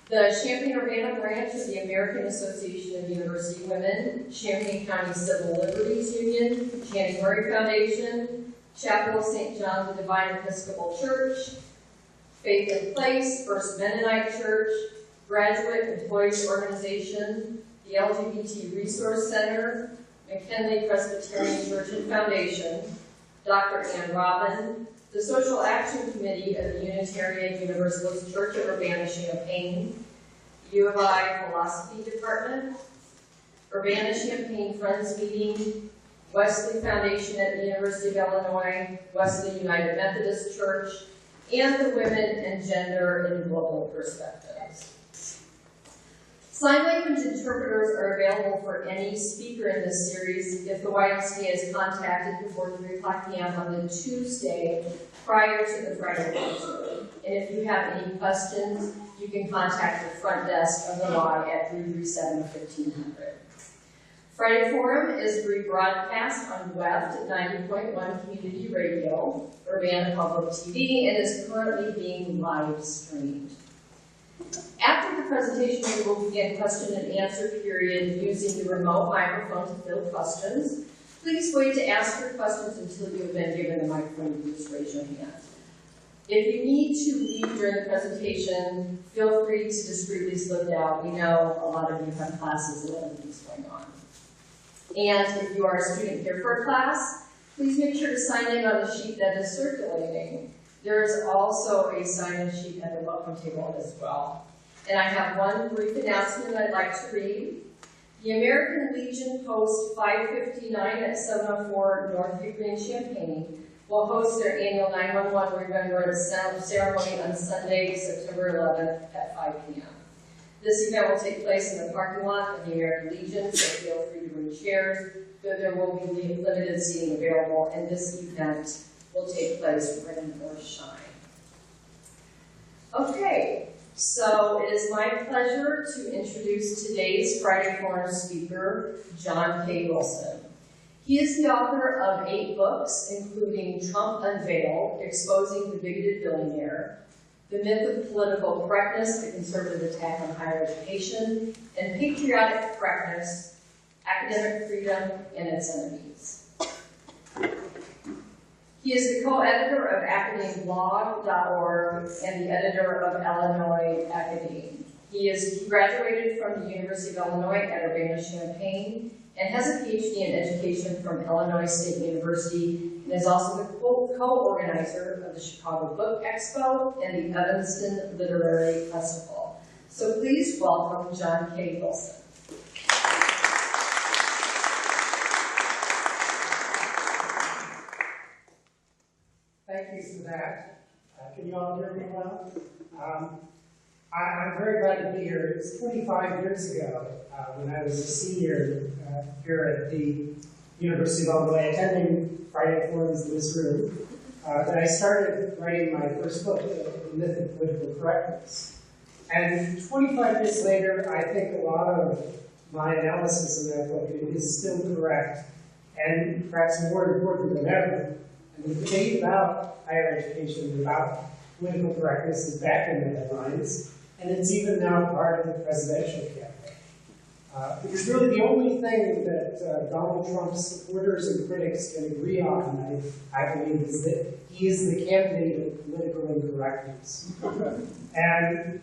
The Champaign-Urbana branch of the American Association of University Women, Champaign County Civil Liberties Union, Channing Murray Foundation, Chapel of St. John the Divine Episcopal Church, Faith in Place, First Mennonite Church, Graduate Employees Organization, the LGBT Resource Center, McKinley Presbyterian Church and Foundation, Dr. Ann Robin, the Social Action Committee of the Unitarian Universalist Church of Urbana-Champaign, U of I Philosophy Department, Urbana-Champaign Friends Meeting, Wesley Foundation at the University of Illinois, Wesley United Methodist Church, and the Women and Gender in Global Perspectives. Sign language interpreters are available for any speaker in this series if the YMCA is contacted before 3 p.m. on the Tuesday prior to the Friday lecture. And if you have any questions, you can contact the front desk of the Y at 337-1500. Friday Forum is rebroadcast on WEFT 90.1 Community Radio, Urbana Public TV, and is currently being live streamed. After the presentation, we will begin question and answer period using the remote microphone to field questions. Please wait to ask your questions until you have been given the microphone. Please raise your hand. If you need to leave during the presentation, feel free to discreetly slip out. We know a lot of you have classes and other things going on. And if you are a student here for a class, please make sure to sign in on the sheet that is circulating. There is also a sign-in sheet at the welcome table as well. And I have one brief announcement I'd like to read. The American Legion Post 559 at 704 North Hickory in Champaign will host their annual 911 Remembrance Ceremony on Sunday, September 11th at 5 p.m. This event will take place in the parking lot of the American Legion, so feel free to bring chairs, though there will be limited seating available, and this event will take place rain or shine. Okay, so it is my pleasure to introduce today's Friday Forum speaker, John K. Wilson. He is the author of 8 books, including Trump Unveiled, Exposing the Bigoted Billionaire, The Myth of Political Correctness, The Conservative Attack on Higher Education, and Patriotic Correctness, Academic Freedom and Its Enemies. He is the co-editor of AcademeBlog.org and the editor of Illinois Academe. He graduated from the University of Illinois at Urbana-Champaign and has a PhD in education from Illinois State University and is also the co-organizer of the Chicago Book Expo and the Evanston Literary Festival. So please welcome John K. Wilson. Thank you for that. Can you all hear me well? I'm very glad to be here. It was 25 years ago when I was a senior here at the University of Illinois, attending Friday Forums in this room, that I started writing my first book, The Myth of Political Correctness. And 25 years later, I think a lot of my analysis in that book is still correct, and perhaps more important than ever. And the debate about higher education, about political correctness, is back in the headlines, and it's even now part of the presidential campaign. Because really the only thing that Donald Trump's supporters and critics can agree on, I believe, is that he is the candidate of political incorrectness. And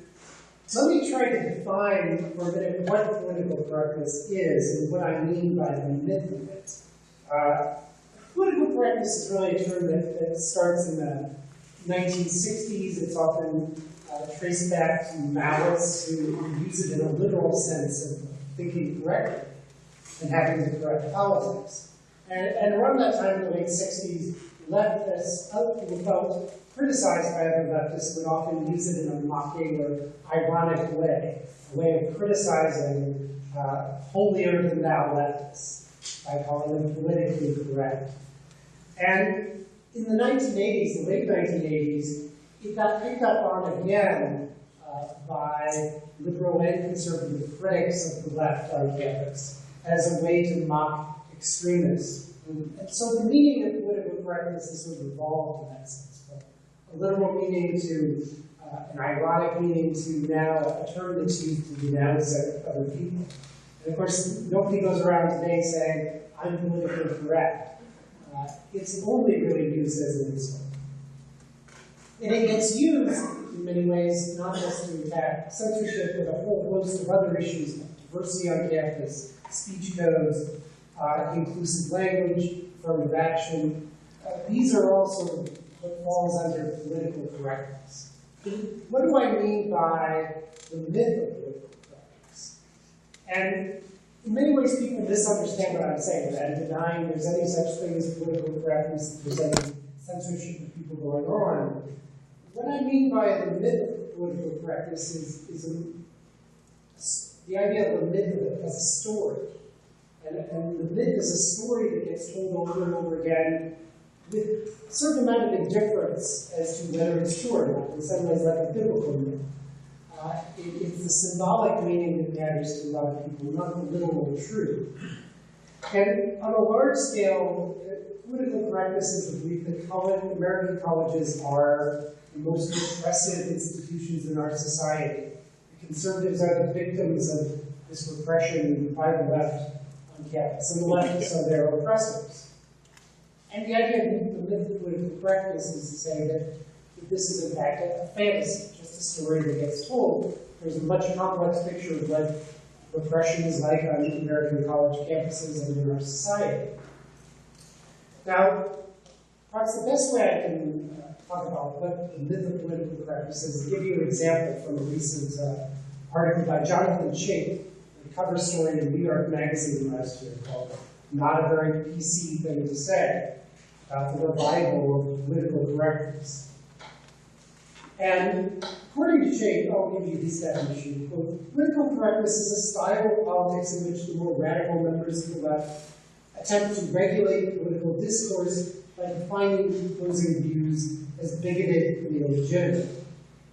let me try to define for a minute what political correctness is and what I mean by the myth of it. Political correctness is really a term that starts in the 1960s. It's often traced back to Maoists who use it in a literal sense of thinking correctly and having the correct politics. And around that time in the late 60s, leftists, who felt criticized by other leftists, would often use it in a mocking or ironic way, a way of criticizing holier-than-thou leftists by calling them politically correct. And in the 1980s, the late 1980s, it got picked up on again by liberal and conservative critics of the left on campus as a way to mock extremists. And so the meaning of political correctness has sort of evolved in that sense. A literal meaning to an ironic meaning to now a term that's used to denounce other people. And of course, nobody goes around today saying, I'm politically correct. It's only really used as an insult. And it gets used in many ways, not just to attack censorship, but a whole host of other issues like diversity on campus, speech codes, inclusive language, affirmative action. These are all sort of what falls under political correctness. What do I mean by the myth of political correctness? And in many ways, people misunderstand what I'm saying, that I'm denying there's any such thing as political correctness, there's any censorship of people going on. What I mean by the myth of political correctness is the idea of a myth as a story. And the myth is a story that gets told over and over again with a certain amount of indifference as to whether it's true or not, in some ways like a biblical myth. It's the symbolic meaning that matters to a lot of people, not the literal truth. And on a large scale, political correctness is the belief that American colleges are the most repressive institutions in our society. The conservatives are the victims of this repression by the left on campus, and the leftists are their oppressors. And the idea of the myth of political correctness is to say that this is in fact a fantasy, just a story that gets told. There's a much complex picture of what repression is like on American college campuses and in our society. Now, perhaps the best way I can talk about what the myth of political correctness is give you an example from a recent article by Jonathan Chait, a cover story in New York Magazine last year called "Not a Very PC Thing to Say," about the revival of political correctness. And according to Chait, I'll give you these definitions. Political correctness is a style of politics in which the more radical members of the left attempt to regulate political discourse by defining opposing views as bigoted and illegitimate.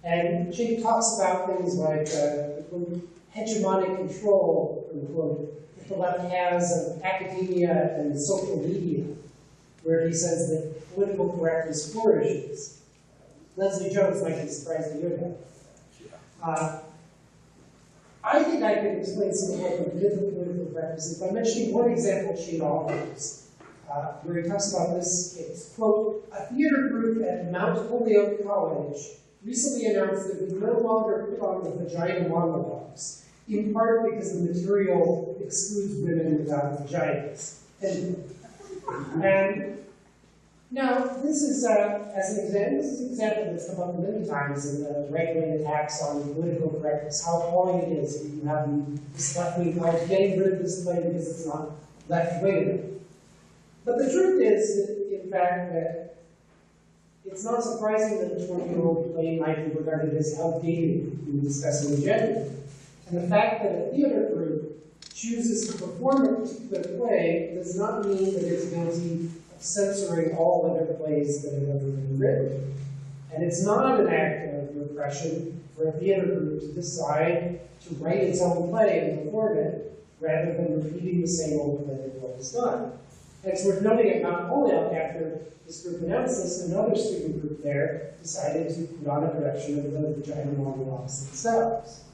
And Chait talks about things like hegemonic control, that the left has of academia and social media, where he says that political correctness flourishes. Leslie Jones might be surprised to hear that. I think I can explain some of the myth of political correctness by mentioning one example Chait offers, where he talks about this case. Quote, a theater group at Mount Holyoke College recently announced that we no longer put on the vagina monologues, in part because the material excludes women without vaginas. And now, this is an example that's come up many times in the right-wing attacks on political correctness, how appalling it is that you have this left-wing college getting rid of this claim because it's not left-wing. But the truth is that, in fact, that it's not surprising that a 20-year-old play might be regarded as outdated in discussing gender. And the fact that a theater group chooses to perform a particular play does not mean that it's guilty censoring all other plays that have ever been written. And it's not an act of repression for a theater group to decide to write its own play and perform it, rather than repeating the same old play that was done. And it's worth noting that not only after this group announced this, another student group there decided to put on a production of the vagina monologues themselves.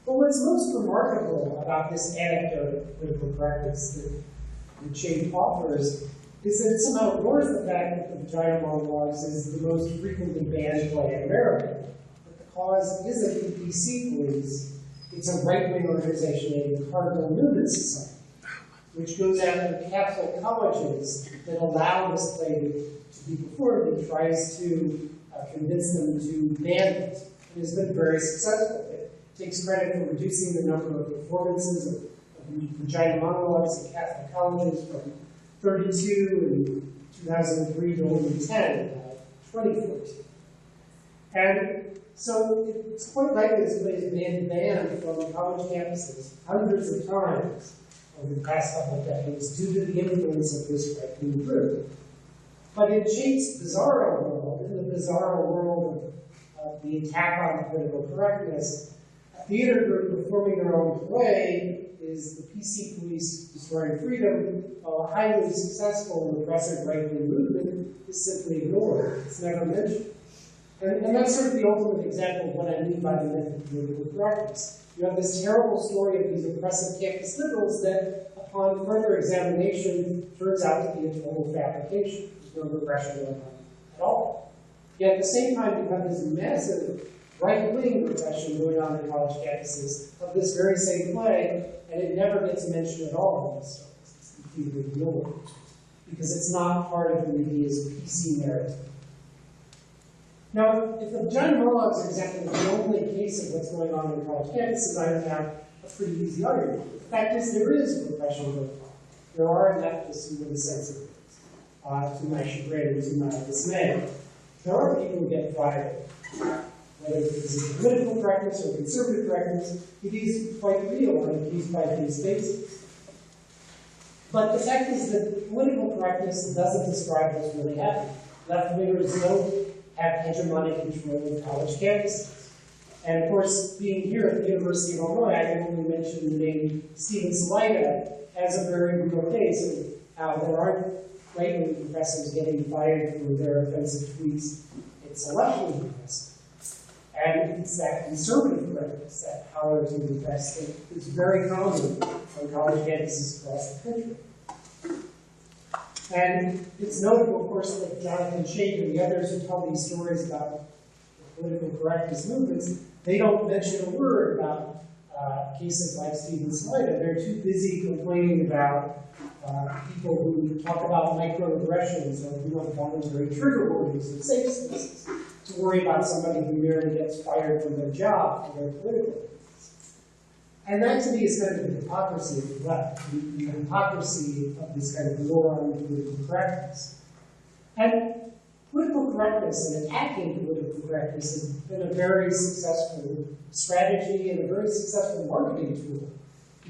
But what's most remarkable about this anecdote of political correctness that Chait offers is that it somehow ignores the fact that the vagina monologues is the most frequently banned play in America. But the cause isn't the PC police, it's a right-wing organization named the Cardinal Newman Society, which goes after Catholic colleges that allow this play to be performed and tries to convince them to ban it. It has been very successful. It takes credit for reducing the number of performances of vagina monologues at Catholic colleges from 32 in 2003 to only 10 in 2014. And so it's quite likely this play has been banned from college campuses hundreds of times over the past couple of decades due to the influence of this right-wing group. But in Chait's bizarro world, in the bizarro world of the attack on political correctness, a theater group performing their own play is the PC police destroying freedom, while a highly successful and repressive right-wing movement is simply ignored. It's never mentioned. And that's sort of the ultimate example of what I mean by the myth of political correctness. You have this terrible story of these oppressive campus liberals that, upon further examination, turns out to be a total fabrication. There's no repression going on at all. Yet at the same time, you have this massive right-wing repression going on in college campuses of this very same play, and it never gets mentioned at all in these stories. It's completely ignored, because it's not part of the media's PC narrative. Now, if the John Murlaugh's example is the only case of what's going on in college campuses, I would have a pretty easy argument. The fact is, there is repression going on. There are leftists who would censor things, to my chagrin and to my dismay. There are people who get fired. Whether it's political correctness or conservative correctness, it is quite real on a case-by-case basis. But the fact is that political correctness doesn't describe what's really happening. Left-wingers don't have hegemonic control of college campuses. And of course, being here at the University of Illinois, I can only mention the name Stephen Salida as a very real case of how there aren't right-wing professors getting fired for their offensive tweets. It's a left-wing professor. And it's that conservative correctness, that power to repress, that is very common on college campuses across the country. And it's notable, of course, that Jonathan Chait and the others who tell these stories about the political correctness movements, they don't mention a word about cases like Stephen Salida. They're too busy complaining about people who talk about microaggressions or who have gone very trigger words and safe spaces to worry about somebody who merely gets fired from their job for their political reasons. And that, to me, is kind of the hypocrisy of the left, the hypocrisy of this kind of war on political correctness. And political correctness and attacking political correctness has been a very successful strategy and a very successful marketing tool,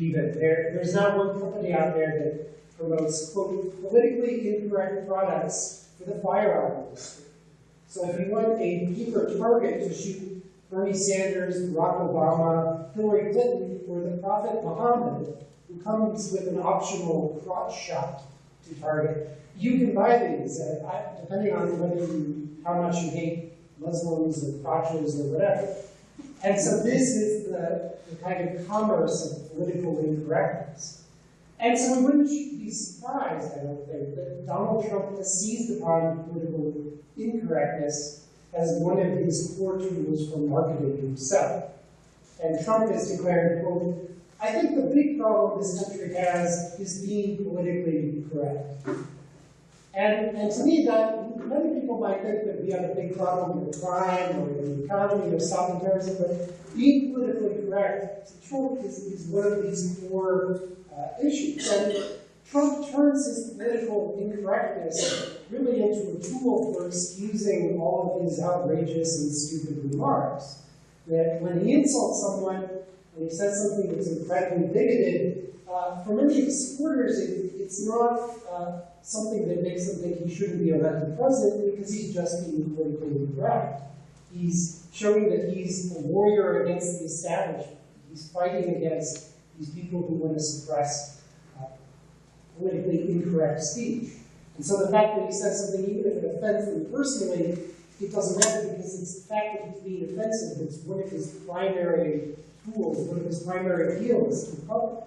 even. There's not one company out there that promotes, quote, politically incorrect products for the firearm industry. So if you want a deeper target to shoot Bernie Sanders, Barack Obama, Hillary Clinton, or the Prophet Muhammad, who comes with an optional crotch shot to target, you can buy these, depending on how much you hate Muslims or crotches or whatever. And so this is the kind of commerce of political incorrectness. And so we wouldn't be surprised, I don't think, that Donald Trump has seized upon political incorrectness as one of his core tools for marketing himself. And Trump has declared, quote, I think the big problem this country has is being politically correct. And to me, that many people might think that we have a big problem with crime or the economy or stopping terrorism, but being politically correct to Trump is one of these core issues. And Trump turns his political incorrectness really into a tool for excusing all of his outrageous and stupid remarks. That when he insults someone, when he says something that's incredibly bigoted, for many of his supporters, it's not something that makes them think he shouldn't be elected president because he's just being politically incorrect. He's showing that he's a warrior against the establishment. He's fighting against these people who want to suppress politically incorrect speech. And so the fact that he says something, even if it offends them personally, it doesn't matter because it's the fact that it's being offensive. It's one of his primary tools, one of his primary appeals to the public.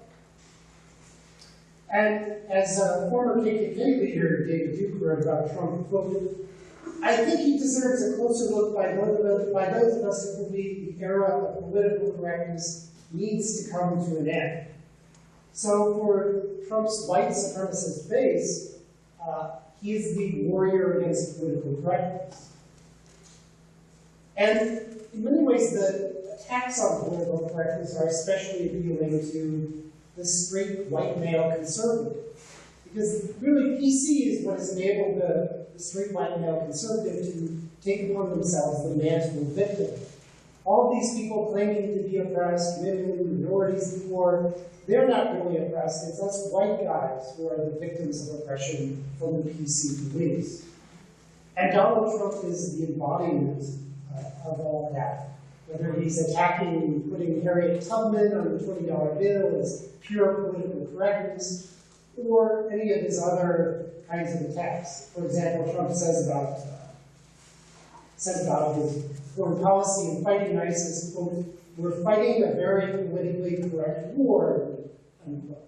And as a former KKK leader, David Duke, wrote about Trump, quote, I think he deserves a closer look by those of us who believe the era of political correctness needs to come to an end. So for Trump's white supremacist base, he is the warrior against political correctness. And in many ways, the attacks on political correctness are especially appealing to the straight white male conservative. Because really, PC is what has enabled the straight white male conservative to take upon themselves the mantle of victim. All these people claiming to be oppressed, women, minorities, the poor, they're not really oppressed. It's us white guys who are the victims of oppression from the PC police. And Donald Trump is the embodiment of all that. Whether he's attacking, putting Harriet Tubman on the $20 bill as pure political correctness, or any of his other kinds of attacks. For example, Trump says about says about his foreign policy and fighting ISIS, quote, "We're fighting a very politically correct war," unquote,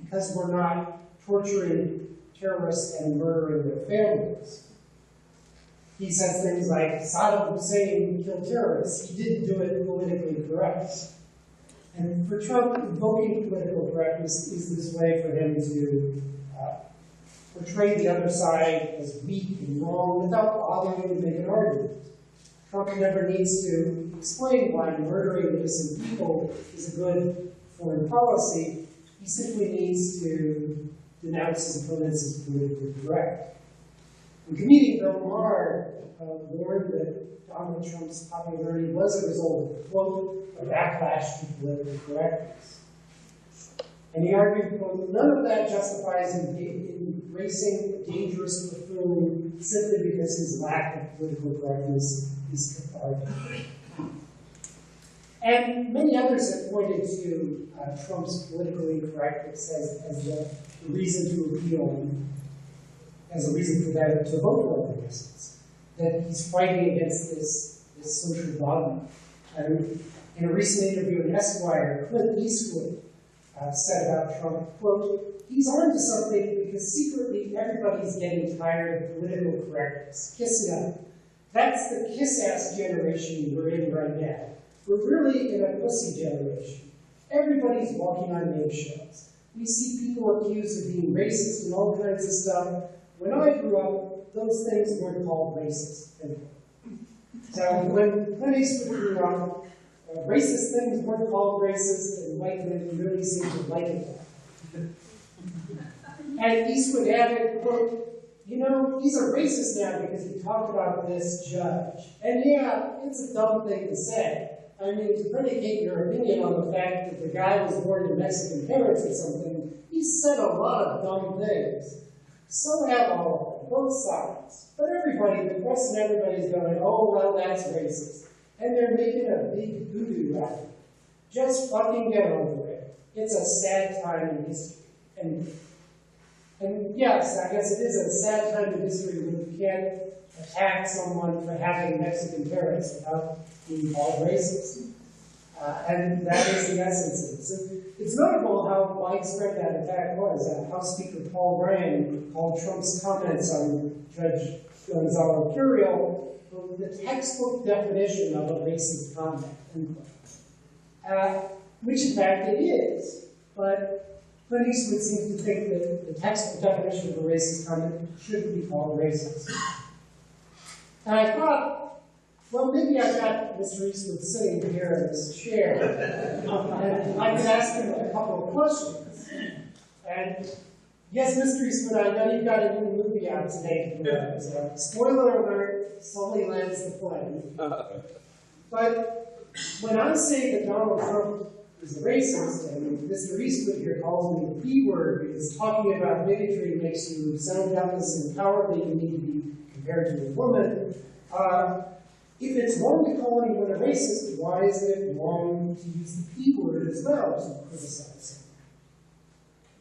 because we're not torturing terrorists and murdering their families. He says things like, Saddam Hussein killed terrorists. He didn't do it politically correct. And for Trump, invoking political correctness is this way for him to portray the other side as weak and wrong without bothering to make an argument. Trump never needs to explain why murdering innocent people is a good foreign policy. He simply needs to denounce his opponents as politically correct. And comedian Bill Maher warned that Donald Trump's popularity was a result of, quote, a backlash to political correctness. And he argued, quote, none of that justifies embracing a dangerous buffoon simply because his lack of political correctness is cathartic. And many others have pointed to Trump's politically correctness as the reason to appeal, as a reason for them to vote for him, in essence. That he's fighting against this social dogma. And in a recent interview in Esquire, Clint Eastwood said about Trump, quote, he's on to something because secretly everybody's getting tired of political correctness. Kissing up. That's the kiss-ass generation we're in right now. We're really in a pussy generation. Everybody's walking on eggshells. We see people accused of being racist and all kinds of stuff. When I grew up, those things weren't called racist. So when Clint Eastwood grew up, racist things weren't called racist, and white men really seemed to like it. And Eastwood added, quote, you know, he's a racist now because he talked about this judge. And yeah, it's a dumb thing to say. I mean, to predicate your opinion on the fact that the guy was born to Mexican parents or something, he said a lot of dumb things. So have all of them, both sides. But everybody, the press and everybody's going, oh, well, that's racist. And they're making a big hoodoo out of it. Just fucking get over it. It's a sad time in history. And yes, I guess it is a sad time in history when you can't attack someone for having Mexican parents without being called racist. And that is the essence of it. So it's notable how widespread that attack was. House Speaker Paul Ryan called Trump's comments on Judge Gonzalo Curiel the textbook definition of a racist comment, which in fact it is. But Clint Eastwood seems to think that the textbook definition of a racist comment shouldn't be called racist. And I thought, well, maybe I've got Mr. Eastwood sitting here in this chair, and I could ask him a couple of questions. And yes, Mr. Eastwood, I know you've got a new movie out today. So spoiler alert, Sully lands the plane. But when I say that Donald Trump is a racist, and Mr. Eastwood here calls me the P word because talking about bigotry makes you sound doubtless and cowardly, you need to be compared to a woman. If it's wrong to call anyone a racist, why is it wrong to use the P word as well to criticize him?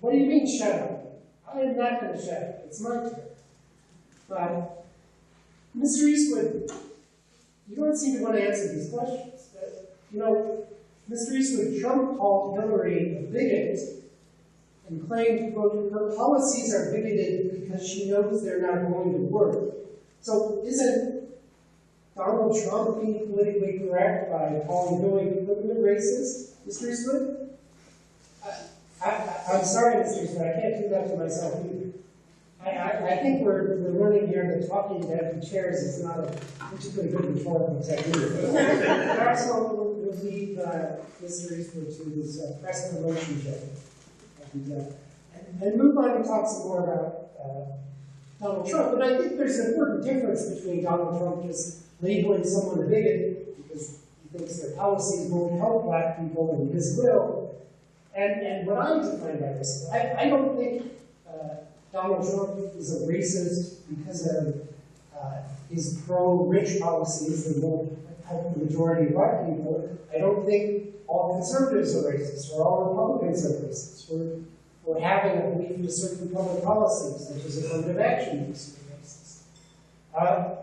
What do you mean, shut up? I am not going to shut up. It's my turn. But, Mr. Eastwood, you don't seem to want to answer these questions. But, you know, Mr. Eastwood, Trump called Hillary a bigot and claimed, quote, her policies are bigoted because she knows they're not going to work. So isn't Donald Trump being politically correct by calling Hillary Clinton a racist, Mr. Eastwood? I'm sorry, Mr. Eastwood, I can't do that to myself either. I think we're learning here that talking to empty chairs is not a particularly good rhetorical technique. Perhaps we'll leave Mr. Eastwood to his press promotion show and move on and talk some more about Donald Trump. But I think there's an important difference between Donald Trump just labeling someone a bigot because he thinks their policies won't help black people in his will, and what I define by this. I don't think Donald Trump is a racist because of his pro-rich policies that won't help the majority of black people. I don't think all conservatives are racist or all Republicans are racist. We're having a belief in certain public policies, such as affirmative action, makes you racist.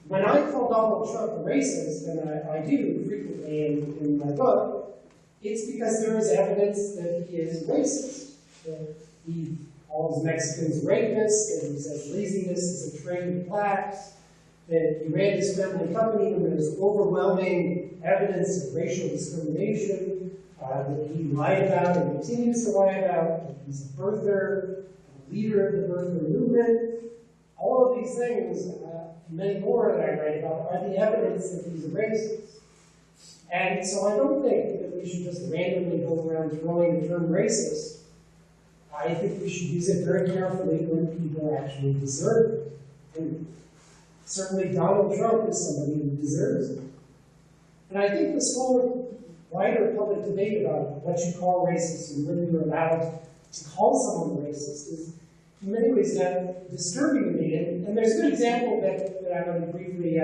When I call Donald Trump a racist, and I do frequently in my book, it's because there is evidence that he is racist. That he calls Mexicans rapists, and he says laziness is a trait of blacks, that he ran his family company when there's overwhelming evidence of racial discrimination, that he lied about and continues to lie about, that he's a birther, a leader of the birther movement. All of these things, many more that I write about, are the evidence that he's a racist. And so I don't think that we should just randomly go around throwing the term racist. I think we should use it very carefully when people actually deserve it. And certainly Donald Trump is somebody who deserves it. And I think this whole wider public debate about what you call racist and when you're allowed to call someone racist is in many ways disturbing to me. And there's a good example that I'm going to briefly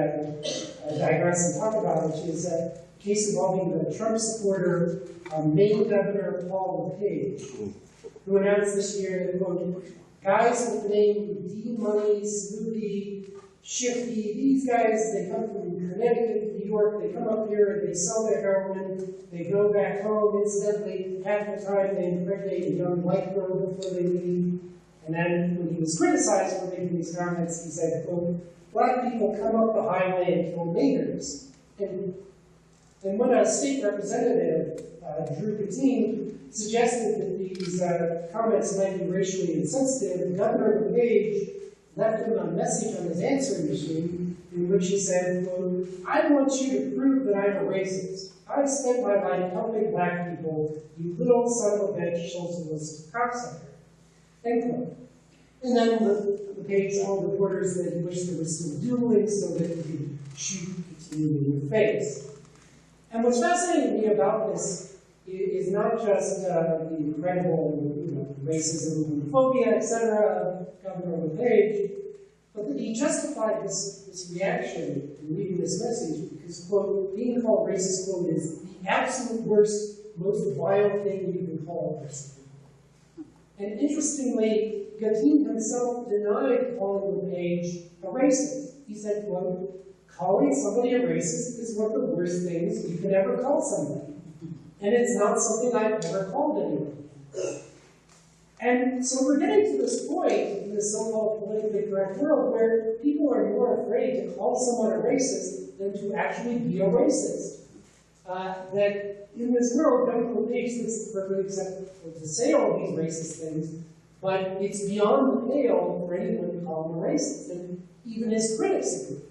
digress and talk about, which is a case involving the Trump supporter, Maine Governor Paul LePage, who announced this year that, quote, guys with the name D Money, Snoopy, Shifty, these guys, they come from Connecticut, New York, they come up here, they sell their heroin, they go back home, incidentally, half the time they impregnate a young white girl before they leave. And then when he was criticized for making these comments, he said, quote, black people come up the highway and kill niggers. And when a state representative, Drew Patine, suggested that these comments might be racially insensitive, Governor LePage left him a message on his answering machine in which he said, quote, I want you to prove that I'm a racist. I've spent my life helping black people, you little son of a bitch, socialist cocksucker. End quote. And then LePage told reporters that he wished there was still dueling so that he could shoot Patine in the face. And what's fascinating to me about this is not just the incredible racism, homophobia, etc. of Governor LePage, but that he justified this reaction in reading this message because, quote, being called racist, quote, is the absolute worst, most vile thing you can call a person. And interestingly, Patine himself denied calling LePage a racist. He said, quote, calling somebody a racist is one of the worst things you could ever call somebody. And it's not something I've ever called anyone. And so we're getting to this point in the so-called politically correct world where people are more afraid to call someone a racist than to actually be a racist. That in this world, Governor LePage thinks it's perfectly acceptable to say all these racist things, but it's beyond the pale for anyone to call him a racist, and even his critics agree.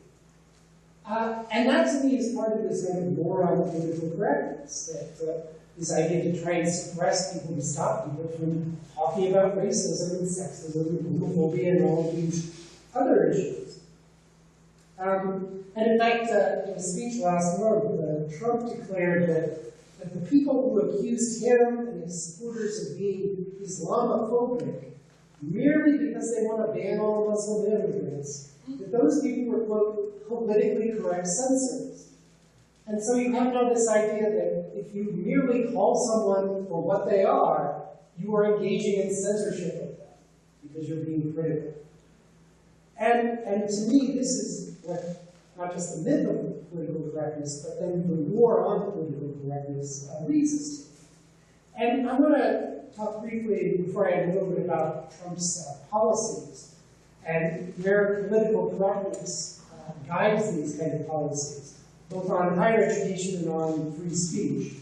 And that to me is part of this kind of war on political correctness, that this idea to try and suppress people, to stop people from talking about racism and sexism and homophobia and all of these other issues. And in fact, in a speech last month, Trump declared that the people who accused him and his supporters of being Islamophobic merely because they want to ban all Muslim immigrants, that those people were, quote, politically correct censors. And so you have now this idea that if you merely call someone for what they are, you are engaging in censorship of them because you're being critical. And to me, this is what not just the myth of political correctness, but then the war on political correctness leads us to. And I want to talk briefly, before I add a little bit about Trump's policies and where political correctness guides these kind of policies, both on higher education and on free speech.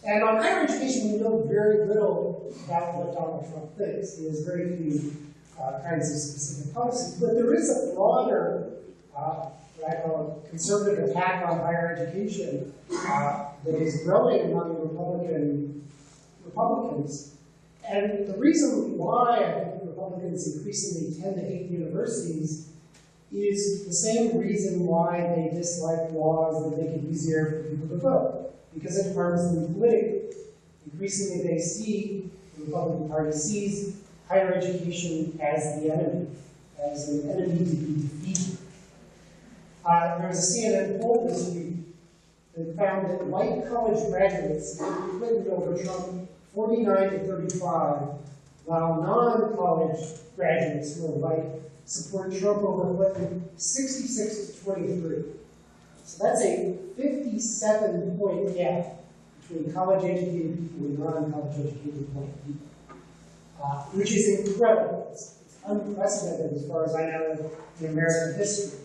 And on higher education, we know very little about what Donald Trump thinks. He has very few kinds of specific policies, but there is a broader, what I call a conservative attack on higher education that is growing among Republicans. And the reason why I think Republicans increasingly tend to hate universities is the same reason why they dislike laws that make it easier for people to vote, because it harms them politically. Increasingly they see, the Republican Party sees higher education as the enemy, as an enemy to be defeated. There was a CNN poll this week that found that white college graduates voted Clinton over Trump 49 to 35, while non-college graduates who are white support Trump over Clinton 66 to 23. So that's a 57-point gap between college-educated people and non-college educated people, which is incredible. It's unprecedented as far as I know in American history.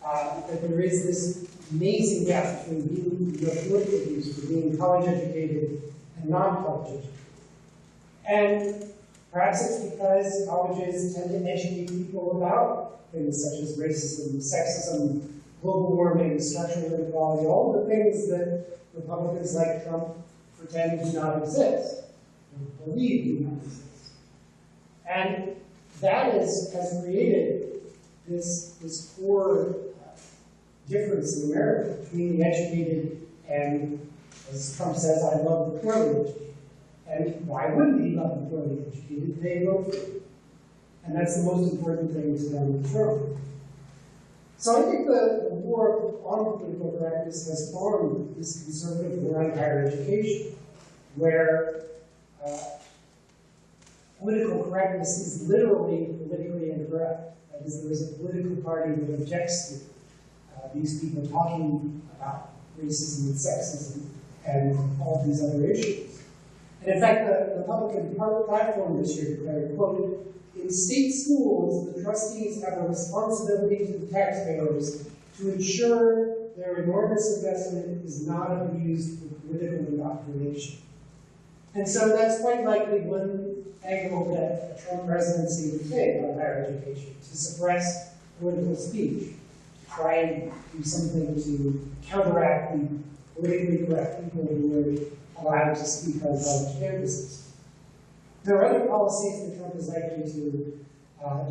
That there is this amazing gap between being political views, being college-educated and non-college educated. And perhaps it's because colleges tend to educate people about things such as racism, sexism, global warming, structural inequality, all the things that Republicans like Trump pretend do not exist, or believe do not exist. And that has created this core difference in America between the educated and, as Trump says, I love the poorly educated. And why wouldn't he love the poorly educated? They vote for him. And that's the most important thing to Donald Trump. So I think the war on political correctness has formed this conservative war on higher education, where political correctness is literally politically incorrect. That is, there is a political party that objects to these people talking about racism and sexism and all these other issues. And in fact, the Republican platform this year declared, quote, "In state schools, the trustees have a responsibility to the taxpayers to ensure their enormous investment is not abused for political indoctrination." And so that's quite likely one angle that a Trump presidency would take on higher education, to suppress political speech, to try and do something to counteract the politically correct people who are allowed to speak on college campuses. There are other policies that Trump is likely to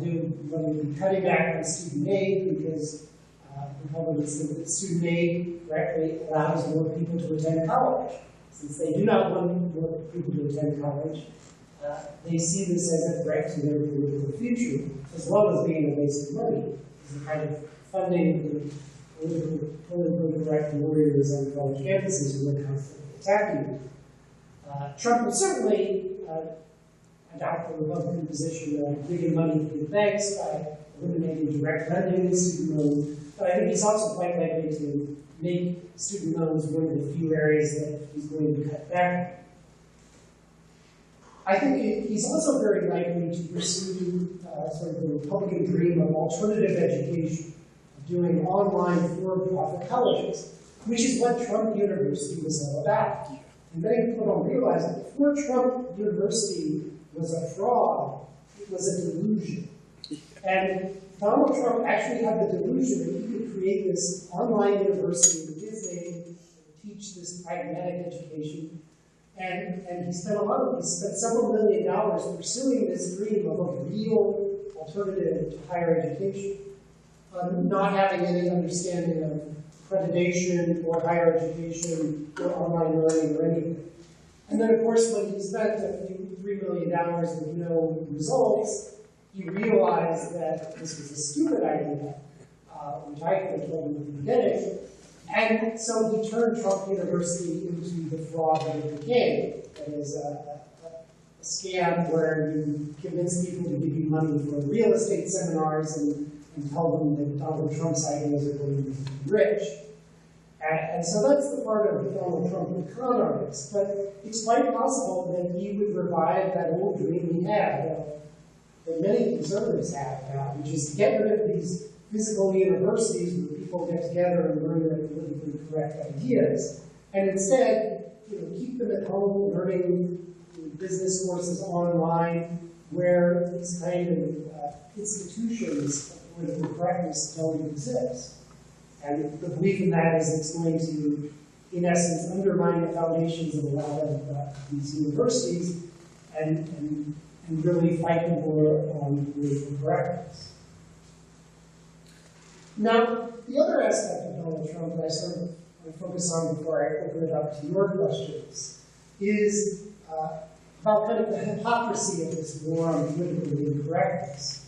do, whether it be cutting back on student aid, because Republicans think that student aid correctly allows more people to attend college. Since they do not want more people to attend college, they see this as a threat to their political future, as well as being a waste of money. It's a kind of funding the politically correct warriors on college campuses who are constantly attacking them. Trump will certainly adopt the Republican position of giving money to the banks by eliminating direct lending and student loans, but I think he's also quite likely to make student loans one of the few areas that he's going to cut back. I think he's also very likely to pursue sort of the Republican dream of alternative education, of doing online for-profit colleges, which is what Trump University was all about. And many people don't realize that before Trump University was a fraud, it was a delusion. And Donald Trump actually had the delusion that he could create this online university in his name to teach this pragmatic education. And he spent several $1 million pursuing this dream of a real alternative to higher education, not having any understanding of accreditation or higher education or online learning or anything. And then, of course, when he spent $3 million with no results, he realized that this was a stupid idea, which I could have told him at the beginning. And so he turned Trump University into the fraud that it became. That is a scam where you convince people to give you money for real estate seminars and tell them that Donald Trump's ideas are going to make you rich. And so that's the part of Donald Trump, the con artist. But it's quite possible that he would revive that old dream he had, that many conservatives have now, which is to get rid of these physical universities where people get together and learn their politically correct ideas, and instead, keep them at home learning business courses online, where these kind of institutions of political correctness don't exist. And the belief in that is it's going to, in essence, undermine the foundations of a lot of these universities and really fight the war on political correctness. Now, the other aspect of Donald Trump that I sort of want to focus on before I open it up to your questions is about kind of the hypocrisy of this war on political incorrectness.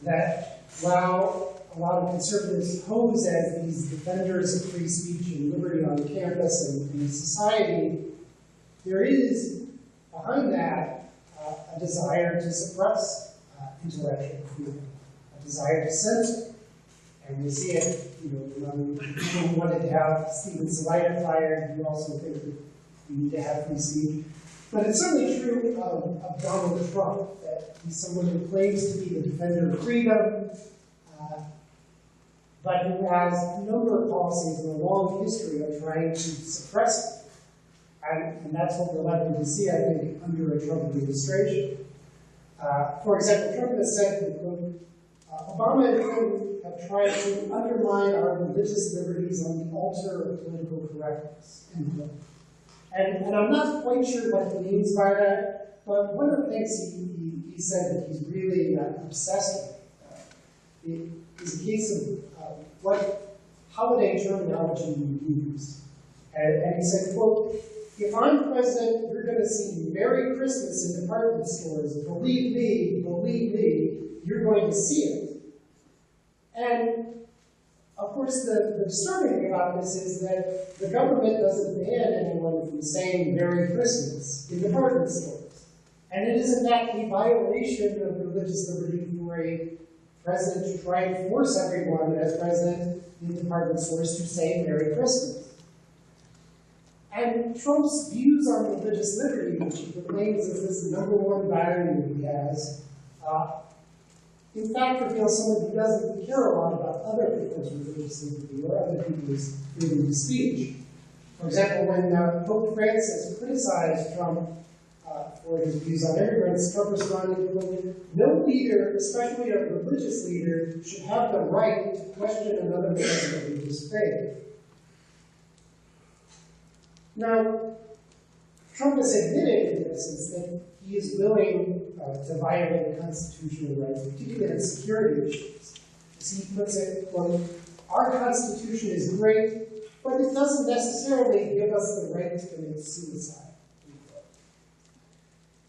That while a lot of conservatives pose as these defenders of free speech and liberty on campus and in society, there is, behind that, a desire to suppress intellectual freedom, a desire to censor. And we see it, when people wanted to have Stephen Salida fired, we also think that we need to have free speech. But it's certainly true of Donald Trump, that he's someone who claims to be the defender of freedom, but who has a number of policies and a long history of trying to suppress it. And that's what we're likely to see, I think, under a Trump administration. For example, Trump has said, quote, Obama and Clinton have tried to undermine our religious liberties on the altar of political correctness, end quote. And I'm not quite sure what he means by that, but one of the things he said that he's really obsessed with is a case of what holiday terminology you use. And he said, quote, if I'm president, you're going to see Merry Christmas in department stores. Believe me, you're going to see it. And of course, the disturbing thing about this is that the government doesn't ban anyone from saying Merry Christmas in department stores. And it is in fact a violation of religious liberty for a president to try and force everyone as president in department stores to say Merry Christmas. And Trump's views on religious liberty, which he proclaims as this #1 value he has, in fact reveals someone who doesn't care a lot about other people's religious liberty or other people's freedom of speech. For example, when Pope Francis criticized Trump for his views on immigrants, Trump responded, quote, no leader, especially a religious leader, should have the right to question another man's religious faith. Now, Trump has admitted, in essence, that he is willing to violate constitutional rights, particularly on security issues. As he puts it, quote, our Constitution is great, but it doesn't necessarily give us the right to commit suicide.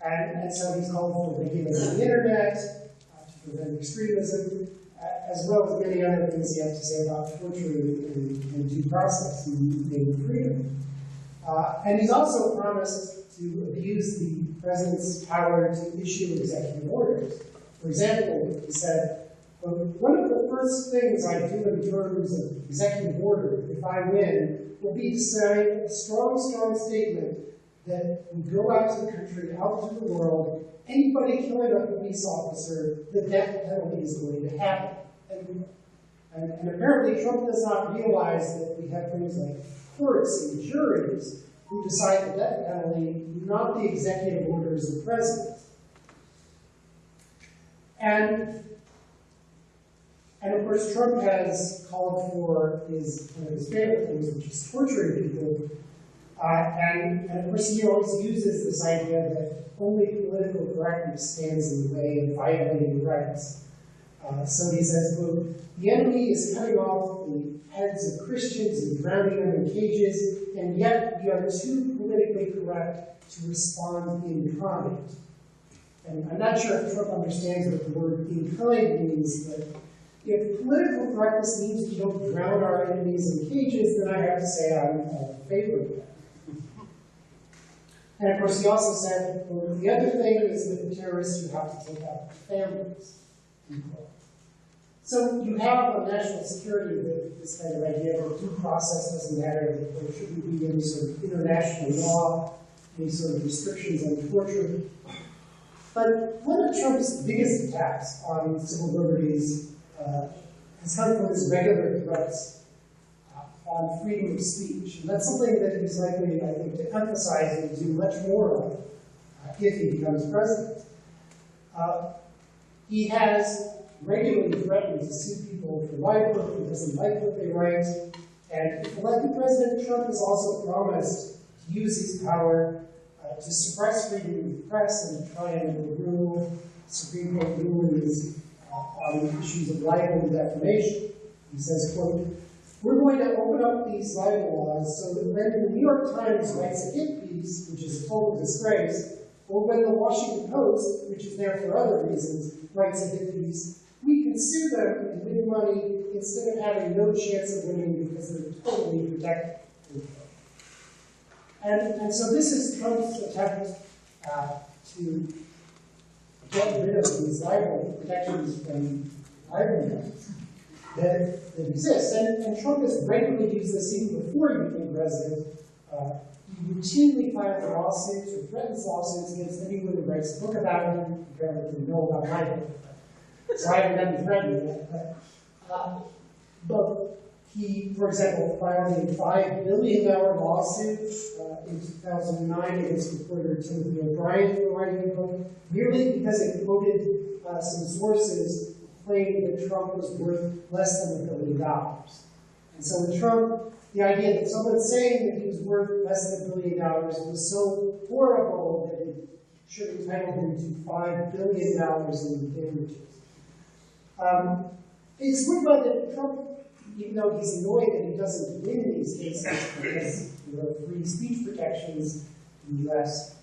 And so he's called for regulating the internet, to prevent extremism, as well as many other things he has to say about torture and due process and freedom. And he's also promised to abuse the president's power to issue executive orders. For example, he said, one of the first things I do in terms of executive order, if I win, will be to say a strong statement that would go out to the country, out to the world, anybody killing a police officer, the death penalty is going to happen. And apparently Trump does not realize that we have things like courts and juries who decide the death penalty, not the executive orders of the president. And of course, Trump has called for one of his favorite things, which is torturing people. And of course, he always uses this idea that only political correctness stands in the way of violating rights. So he says, quote, the enemy is cutting off the heads of Christians and drowning them in cages, and yet we are too politically correct to respond in kind. And I'm not sure if Trump understands what the word in kind means, but if political correctness means we don't drown our enemies in cages, then I have to say I'm in favor of that. And of course, he also said, well, the other thing is that the terrorists you have to take out their families. So you have a national security with this kind of idea that due process doesn't matter, that there shouldn't be any sort of international law, any sort of restrictions on torture. But one of Trump's biggest attacks on civil liberties has come from his regular threats on freedom of speech. And that's something that he's likely, I think, to emphasize and do much more of if he becomes president. He has regularly threatened to sue people for libel if he doesn't like what they write. And if elected president, Trump has also promised to use his power to suppress freedom of the press and to try and overrule Supreme Court rulings on issues of libel and defamation. He says, quote, we're going to open up these libel laws so that when the New York Times writes a hit piece, which is a total disgrace, or when the Washington Post, which is there for other reasons, writes a hit piece, we can sue them and win money instead of having no chance of winning because they're totally protected. And so this is Trump's attempt to get rid of these libel protections from irony that exists. And Trump has regularly used this even before he became president. He routinely files lawsuits or threatens lawsuits against anyone who writes a book about him. Apparently, didn't know about my book. So I haven't been threatened yet. But he, for example, filed a $5 billion lawsuit in 2009 against reporter Timothy O'Brien for writing a book, merely because it quoted some sources claiming that Trump was worth less than $1 billion. And so with Trump, the idea that someone saying that he was worth less than $1 billion was so horrible that it should entitle him to $5 billion in damages. It's worth noting that Trump, even though he's annoyed that he doesn't win in these cases because of the free speech protections in the US,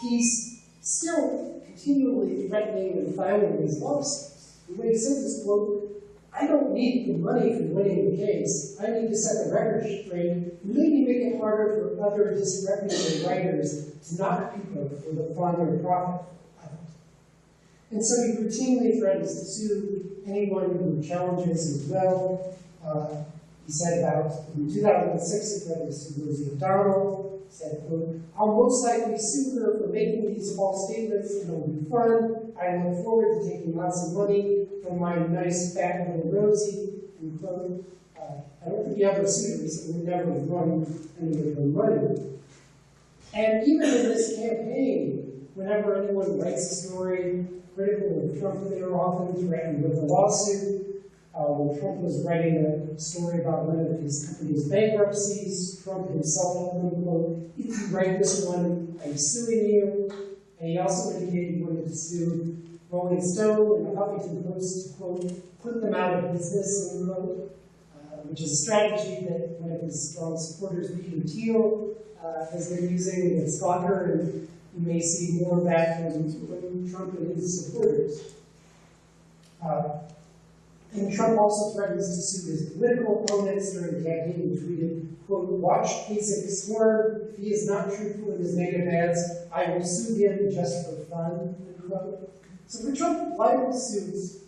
he's still continually threatening and filing these lawsuits. The way he says this, quote, "I don't need the money for winning the case. I need to set the record straight and maybe make it harder for other disreputable writers to not compete for the fun or profit of it." And so he routinely threatens to sue anyone who challenges his will. He said in 2006, he threatened to sue Rosie O'Donnell. He said, quote, "I'll most likely sue her for making these false statements and it'll be fun. I look forward to taking lots of money from my nice fat little Rosie," end quote. I don't think he ever sued her, so we never run any of her money. And even in this campaign, whenever anyone writes a story critical of Trump, they are often threatened with a lawsuit. When Trump was writing a story about one of his company's bankruptcies, Trump himself told him, quote, "If you write this one, I'm suing you." And he also indicated he wanted to sue Rolling Stone and the Huffington Post to, quote, "put them out of business," unquote, which is a strategy that one of his strong supporters, Peter Thiel, has been using with Gawker, and you may see more of that from Trump and his supporters. And Trump also threatens to sue his political opponents during the campaign. He tweeted, quote, "Watch Kasich squirm. If he is not truthful in his negative ads, I will sue him just for fun," unquote. So for Trump, libel suits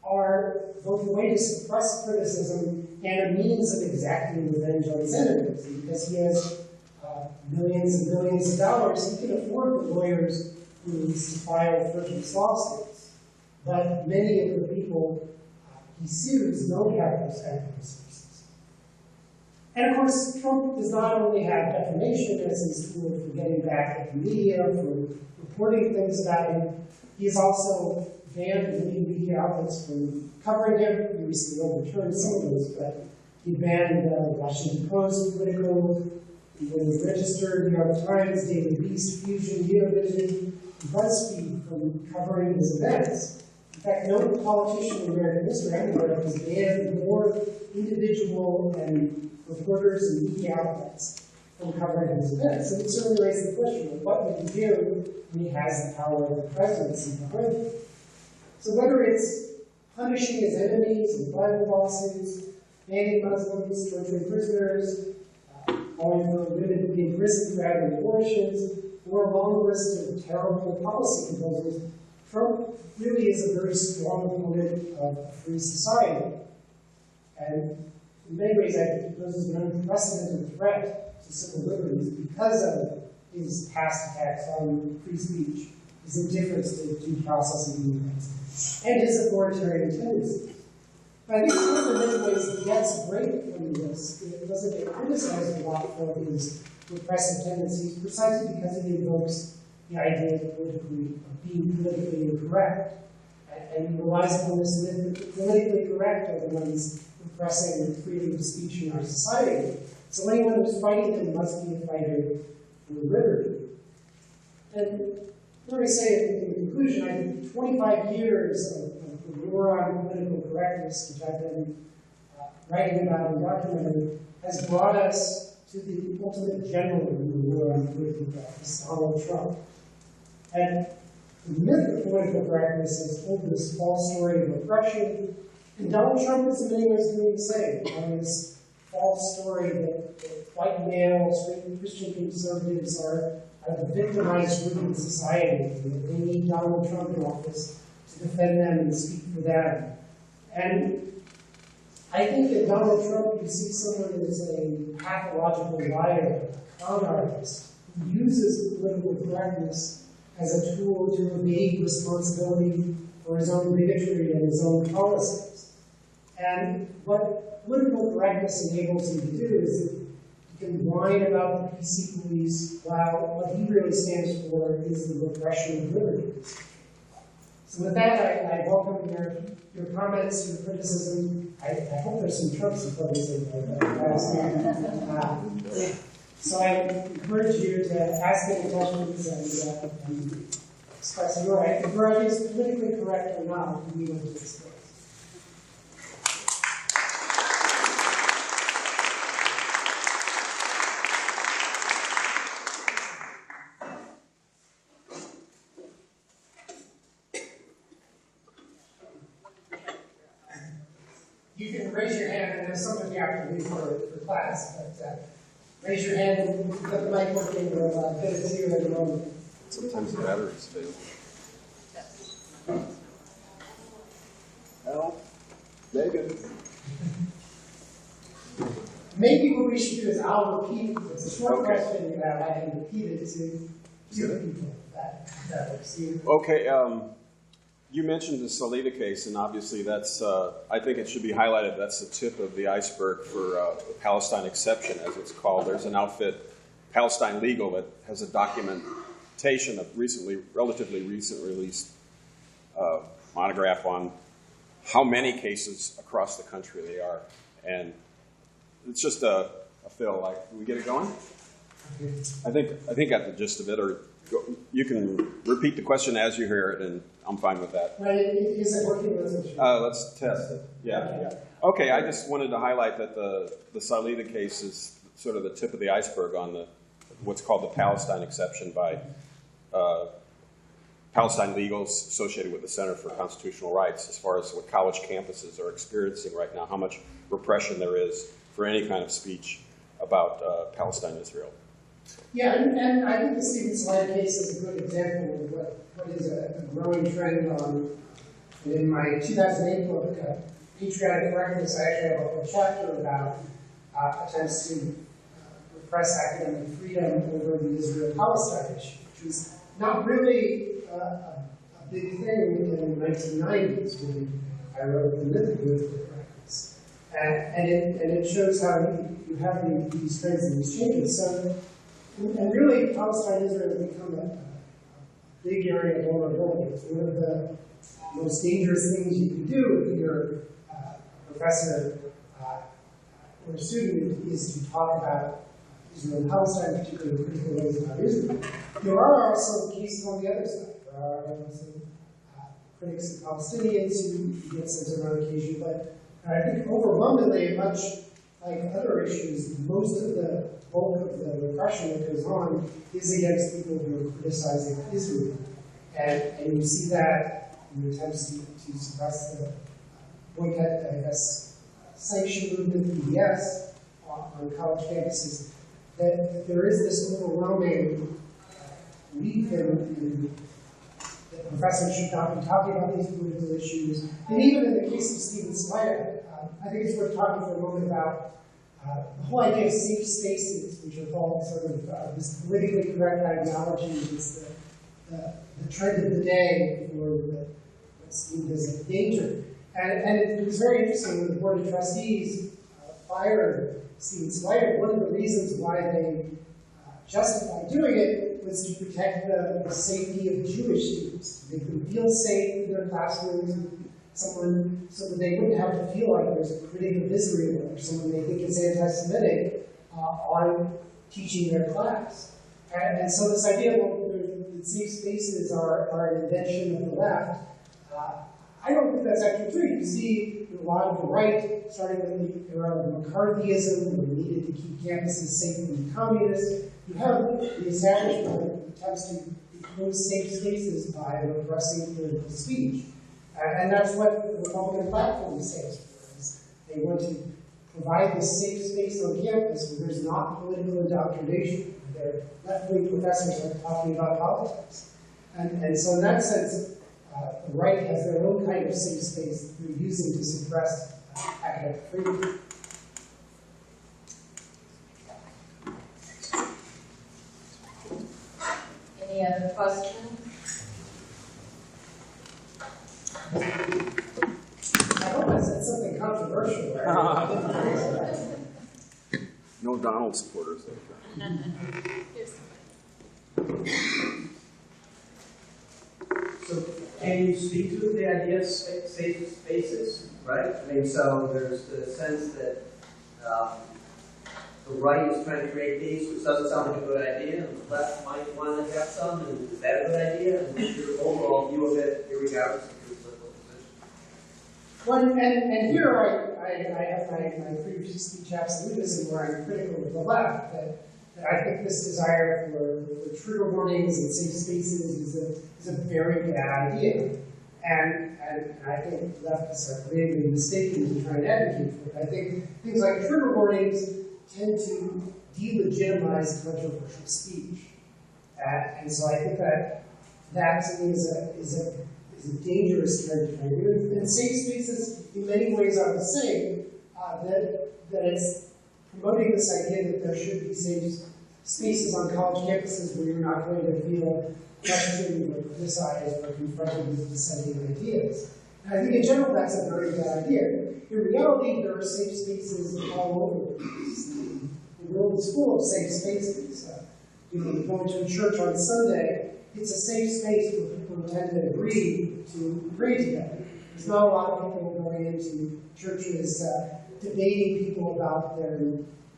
are both a way to suppress criticism and a means of exacting revenge on his enemies. Because he has millions and millions of dollars, he can afford the lawyers who needs to file frivolous lawsuits. But many of the people he sues don't have those kind of resources. And of course, Trump does not only have defamation as his tool for getting back at the media, for reporting things about him, he's also banned many media outlets from covering him. He recently overturned some of those, but he banned the Washington Post, Politico, the Register, New York Times, Daily Beast, Fusion, Univision, BuzzFeed from covering his events. In fact, no politician in American history anywhere has banned more individual and reporters and media outlets from covering his events. And it certainly raises the question of what would he do when he has the power of the presidency behind him. So whether it's punishing his enemies and filing lawsuits, banning Muslims, torturing prisoners, calling for women to be imprisoned for having abortions, or a long list of terrible policy proposals, Trump really is a very strong opponent of a free society. And in many ways, I think he poses an unprecedented threat to civil liberties because of his past attacks on free speech, his indifference to due process and human rights, and his authoritarian tendencies. But I think Trump in many ways gets a break from this. It doesn't get criticized a lot for his repressive tendencies, precisely because he invokes the idea of being politically incorrect. And he relies upon this myth that politically correct are the ones repressing freedom of speech in our society. So anyone who's fighting them must be a fighter for liberty. And let me say in conclusion, I think 25 years of the war on political correctness, which I've been writing about and documenting, has brought us to the ultimate general in the war on political correctness, Donald Trump. And the myth of political correctness has told this false story of oppression, and Donald Trump is in many ways doing the same. On this false story that white male, straight Christian conservatives are the victimized group in society, and that they need Donald Trump in office to defend them and speak for them. And I think that Donald Trump, you see someone as a pathological liar, a con artist, who uses political correctness as a tool to evade responsibility for his own bigotry and his own policies. And what political correctness enables you to do is that you can whine about the PC police while what he really stands for is the repression of liberties. So with that, I welcome your comments, your criticism. I hope there's some Trump supporters in there. So I encourage you to ask any questions and express your right. If your idea is politically correct or not, we want to express. You can raise your hand, and there's something you have to do for class, but raise your hand and let the mic working. We'll get it to you in a moment. Sometimes the batteries fail. Al, Megan. Maybe what we should do is I'll repeat. It's a short question you have. I can repeat it to people. That works. Okay. You mentioned the Salida case, and obviously that's, I think it should be highlighted, that's the tip of the iceberg for the Palestine exception, as it's called. There's an outfit, Palestine Legal, that has a documentation of relatively recent released monograph on how many cases across the country they are. And it's just a fill. Like, can we get it going? I think I got the gist of it, or you can repeat the question as you hear it, and I'm fine with that. Right, is it working? Let's test it. Yeah. Okay, I just wanted to highlight that the Salida case is sort of the tip of the iceberg on what's called the Palestine exception by Palestine Legals associated with the Center for Constitutional Rights, as far as what college campuses are experiencing right now, how much repression there is for any kind of speech about Palestine and Israel. Yeah, and I think the Stephen Salida case is a good example of what is a growing trend on. In my 2008 book, Patriotic Correctness, I actually have a whole chapter about attempts to repress academic freedom over the Israel-Palestine issue, which was not really a big thing in the 1990s when I wrote The Myth of Political Correctness. And it shows how you have these trends and these changes. So, and really, Palestine Israel has become a big area of vulnerability. It's one of the most dangerous things you can do if you're a professor or a student is to talk about Israel and Palestine, particularly critical ways about Israel. There are also cases on the other side. There are some critics of Palestinians who get censored on occasion, but I think overwhelmingly, much like other issues, most of the bulk of the repression that goes on is against people who are criticizing Israel. And you see that in attempts to suppress the boycott, I guess, sanction movement, BDS, on college campuses, that there is this overwhelming belief in that professors should not be talking about these political issues. And even in the case of Stephen Salida, I think it's worth talking for a moment about the whole idea of safe spaces, which are called sort of this politically correct ideology, is the trend of the day for what's seen as a danger. And it was very interesting when the Board of Trustees fired Stephen Salida. One of the reasons why they justified doing it was to protect the safety of Jewish students, to make them feel safe in their classrooms, so that they wouldn't have to feel like there's a critic of Israel or someone they think is anti-Semitic on teaching their class. And so this idea that safe spaces are an invention of the left, I don't think that's actually true. You see a lot of the right, starting with the era of McCarthyism, where we needed to keep campuses safe from the communists. You have the establishment that attempts to close safe spaces by repressing political speech. And that's what the Republican platform stands for. Is they want to provide this safe space on campus where there's not political indoctrination. Their left-wing professors are talking about politics. And so in that sense, the right has their own kind of safe space that they're using to suppress academic freedom. Any other questions? I hope I said something controversial, right? No Donald supporters. So can you speak to the idea of safe spaces, right? I mean, so there's the sense that the right is trying to create these, which doesn't sound like a good idea, and the left might want to have some, and is that a good idea? And what's your overall view of it, irregardless of your political position? Well, and here I have my previous speech absolutism where I'm critical of the left, that I think this desire for trigger warnings and safe spaces is a very bad idea. And I think leftists are gravely mistaken to try and advocate for it. I think things like trigger warnings tend to delegitimize controversial speech. And so I think that to me is a dangerous trend to try to do. And safe spaces in many ways are the same, that it's promoting this idea that there should be safe spaces on college campuses where you're not going to feel questioned or criticized or confronted with dissenting ideas. And I think in general that's a very bad idea. In reality, there are safe spaces all over the place. The world is full of safe spaces. You go to a church on Sunday, it's a safe space where people tend to agree to pray together. There's not a lot of people going into churches debating people about their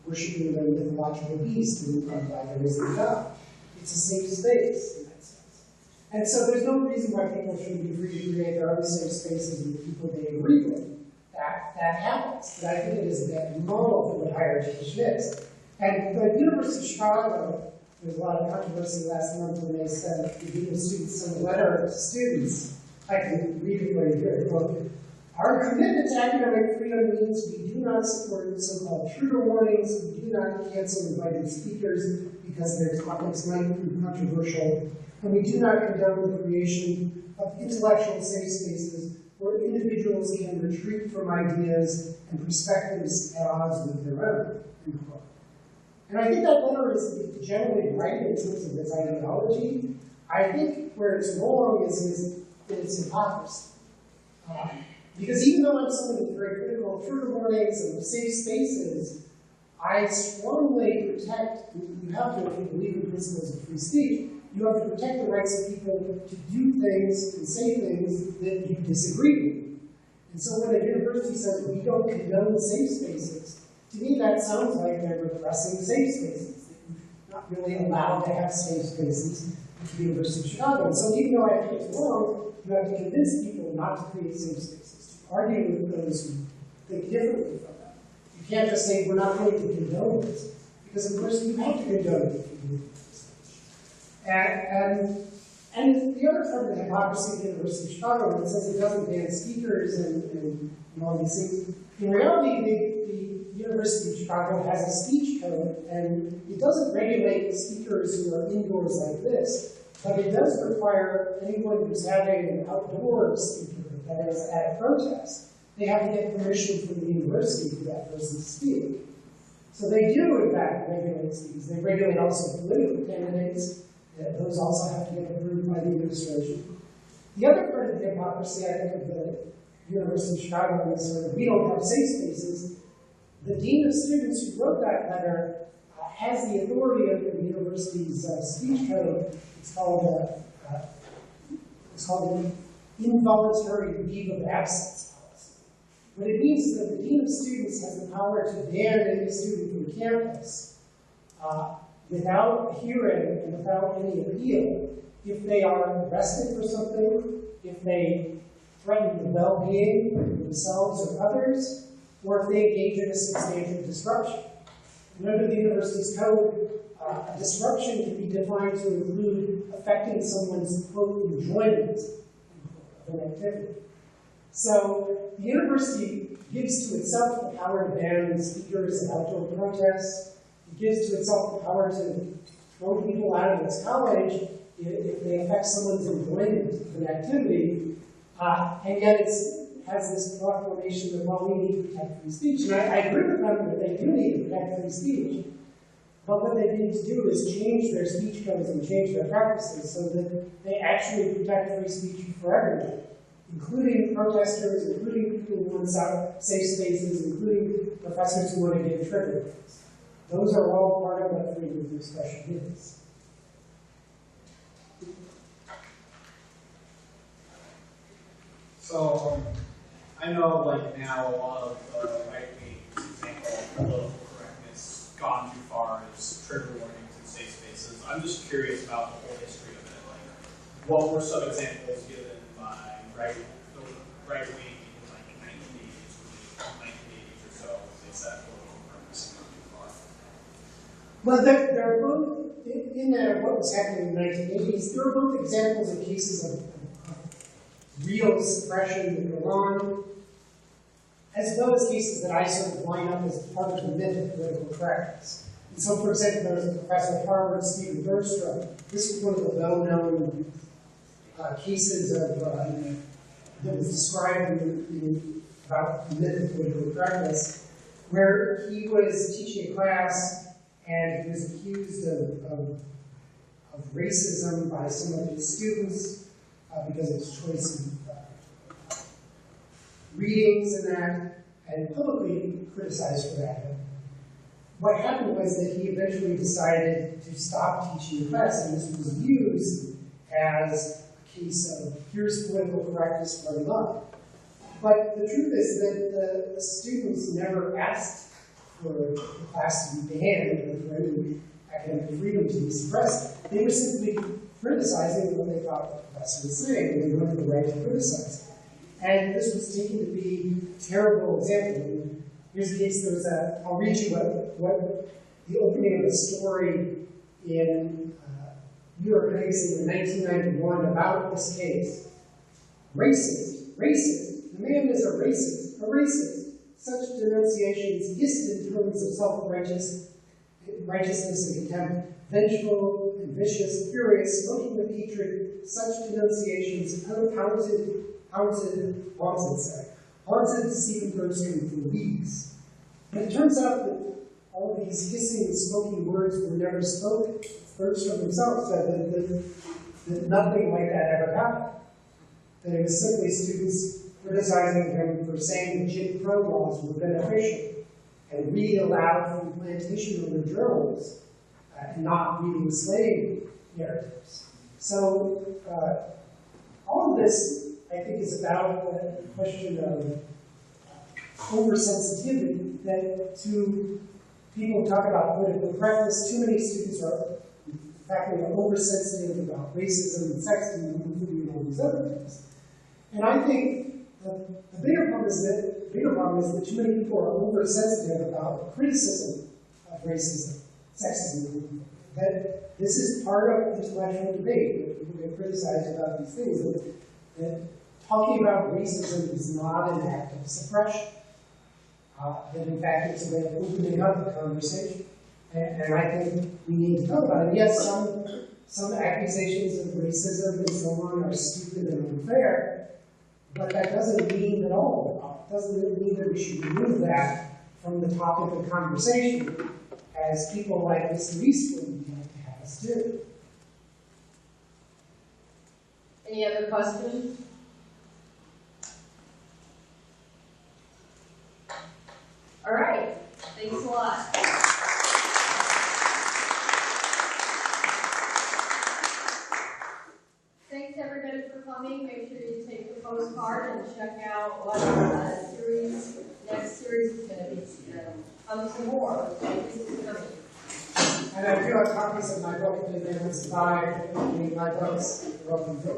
worshiping their mythological beast and why there isn't God. It's a safe space in that sense. And so there's no reason why people shouldn't be free to create their own safe spaces with people they agree with. That happens. But I think it is a model for what higher education is. And the University of Chicago, there was a lot of controversy last month when they said the dean of students sent a letter to students. I can read it for you here. Quote, "Our commitment to academic freedom means we do not support so-called trigger warnings, we do not cancel invited speakers because their topics might prove controversial, and we do not condone the creation of intellectual safe spaces where individuals can retreat from ideas and perspectives at odds with their own." End quote. And I think that letter is generally right in terms of its ideology. I think where it's wrong is in its hypocrisy. Because even though I'm someone who's very critical of trigger warnings and safe spaces, I strongly protect, you have to, if you believe in principles of free speech, you have to protect the rights of people to do things and say things that you disagree with. And so when a university says we don't condone safe spaces, to me that sounds like they're repressing safe spaces. They're not really allowed to have safe spaces at the University of Chicago. And so even though I think it's wrong, you have to convince people not to create safe spaces, to argue with those who think differently from them. You can't just say, we're not going to condone this, because of course you have to condone it if you believe in this. And the other part of the hypocrisy of the University of Chicago, when it says it doesn't ban speakers and all these things, in reality, the University of Chicago has a speech code, and it doesn't regulate speakers who are indoors like this, but it does require anyone who's having an outdoor speaker, that is, at a protest, they have to get permission from the university for that person to speak. So they do, in fact, regulate speakers. They regulate also political candidates. Those also have to get approved by the administration. The other part of the hypocrisy, I think, of the University of Chicago is sort of, we don't have safe spaces. The dean of students who wrote that letter has the authority under the university's speech code. It's called an involuntary leave of absence policy. What it means is that the dean of students has the power to ban any student from campus without a hearing and without any appeal if they are arrested for something, if they threaten the well-being of themselves or others, or if they engage in a substantial disruption. And under the university's code, a disruption can be defined to include affecting someone's, quote, enjoyment of an activity. So the university gives to itself the power to ban speakers at outdoor protests. It gives to itself the power to throw people out of its college if they affect someone's employment of an activity, and yet it has this proclamation that, well, we need to protect free speech. And I agree with them that they do need to protect free speech, but what they need to do is change their speech codes and change their practices so that they actually protect free speech for everyone, including protesters, including people who want safe spaces, including professors who want to give trigger warnings. Those are all part of what freedom of expression is. So, I know, like, now a lot of right-wing example of political correctness gone too far as trigger warnings in safe spaces. I'm just curious about the whole history of it. Like, what were some examples given by right-wing in like the 1980s or so, they said political correctness gone too far? Well, they're both, in that what was happening in the 1980s, there were both examples of cases of real suppression in Iran, as well as cases that I sort of line up as part of the myth of political correctness. And so, for example, there was a professor at Harvard, Stephen Bergstrom. This was one of the well-known cases of, that was described about the myth of political correctness, where he was teaching a class and he was accused of racism by some of his students because of his choice of readings and that, and publicly criticized for that. What happened was that he eventually decided to stop teaching the class, and this was used as a case of here's political correctness for love. But the truth is that the students never asked for the class to be banned or for any academic freedom to be suppressed. They were simply criticizing what they thought the professor was saying, and they wanted the right to criticize it. And this was taken to be a terrible example. Here's a case, I'll read you what the opening of a story in New York Magazine in 1991 about this case. Racist, racist, the man is a racist, a racist. Such denunciations hissed in terms of self-righteousness and contempt, vengeful and vicious, furious, smoking with hatred. Such denunciations haunted Stephen Bergstrom for weeks. And it turns out that all these hissing and smoking words were never spoken. Bergstrom himself said that nothing like that ever happened. That it was simply students criticizing him for saying that Jim Crow laws were beneficial and reading aloud from plantation owner journals and not reading slave narratives. So all of this, I think, is about the question of oversensitivity, that to people who talk about political correctness, too many students are, in fact, oversensitive about racism and sexism, including all these other things. And I think the bigger problem is that too many people are oversensitive about criticism of racism, sexism. That this is part of intellectual debate, that people get criticized about these things, that talking about racism is not an act of suppression. That in fact it's a way of opening up the conversation. And I think we need to talk about it. Yes, some accusations of racism and so on are stupid and unfair, but that doesn't mean at all. It doesn't mean that we should remove that from the topic of conversation, as people like Mr. Eastwood would like to have us do. Any other questions? All right, thanks a lot. Thanks everybody for coming. Make sure you take the postcard and check out what next series is going to be. Come some more. This is coming. And I do have copies of my book that they must buy. My books. You're welcome to.